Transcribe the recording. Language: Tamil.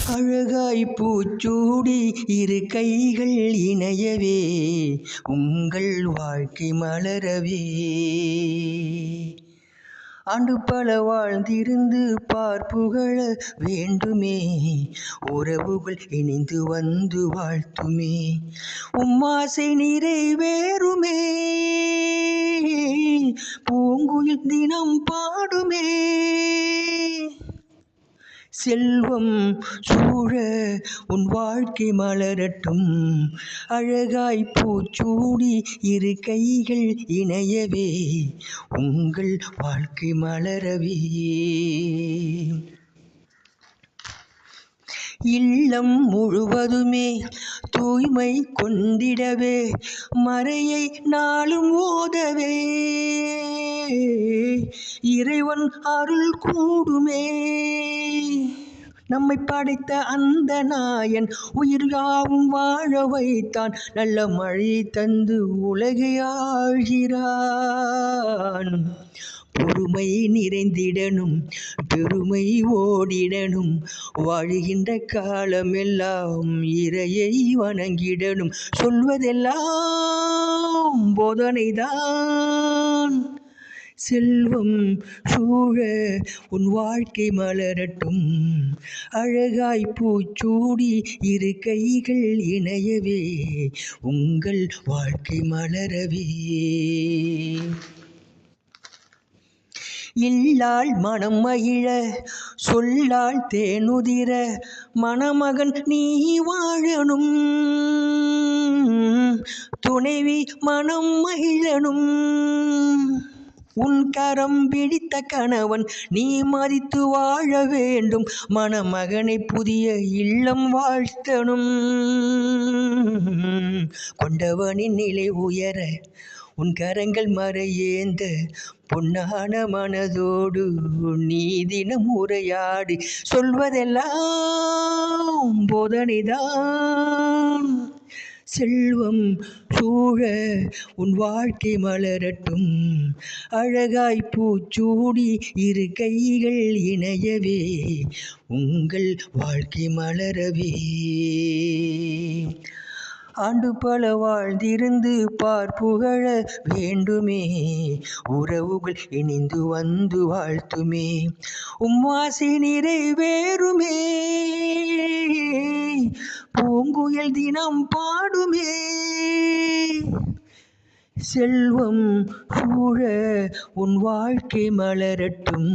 அழகாய் பூச்சூடி இரு கைகள் இணையவே உங்கள் வாழ்க்கை மலரவே ஆண்டு பல வாழ்ந்திருந்து பார்ப்புகழ வேண்டுமே உறவுகள் இணைந்து வந்து வாழ்த்துமே உம்மாசை நிறைவேறுமே பூங்குயில் தினம் பாடுமே செல்வம் சூழ உன் வாழ்க்கை மலரட்டும் அழகாய் பூச்சூடி இரு கைகள் இணையவே உங்கள் வாழ்க்கை மலரவே இல்லம் முழுவதுமே தூய்மை கொண்டிடவே மறையை நாளும் ஓதவே இறைவன் அருள் கூடுமே நம்மை படைத்த அந்த நாயன் உயிர் யாவும் வாழ வைத்தான் நல்ல மழை தந்து உலகை ஆழ்கிறான் பொறுமை நிறைந்திடனும் பெருமை ஓடிடனும் வாழுகின்ற காலமெல்லாம் இறையை வணங்கிடனும் சொல்வதெல்லாம் போதனைதான் செல்வம் சூழ உன் வாழ்க்கை மலரட்டும் அழகாய் பூச்சூடி இரு கைகள் இணையவே உங்கள் வாழ்க்கை மலரவே இல்லாள் மனம் மகிழ சொல்லாள் தேனுதிர மணமகன் நீ வாழணும் துணைவி மனம் மகிழனும் உன் கரம் பிடித்த கணவன் நீ மதித்து வாழ வேண்டும் மணமகனை புதிய இல்லம் வாழ்த்தனும் கொண்டவனின் நிலை உயர உன் கரங்கள் மறையேந்த பொன்னான மனதோடு நீ தினம் உரையாடி சொல்வதெல்லாம் போதனைதான் செல்வம் சூழ உன் வாழ்க்கை மலரட்டும் அழகாய் பூச்சூடி இரு கைகள் இணையவே உங்கள் வாழ்க்கை மலரவே ஆண்டு பல வாழ்ந்திருந்து பார்ப்புகழ வேண்டுமே உறவுகள் இணைந்து வந்து வாழ்த்துமே உம்மாசை நிறைவேறுமே பூங்குயில் தினம் பாடுமே செல்வம் சூழ உன் வாழ்க்கை மலரட்டும்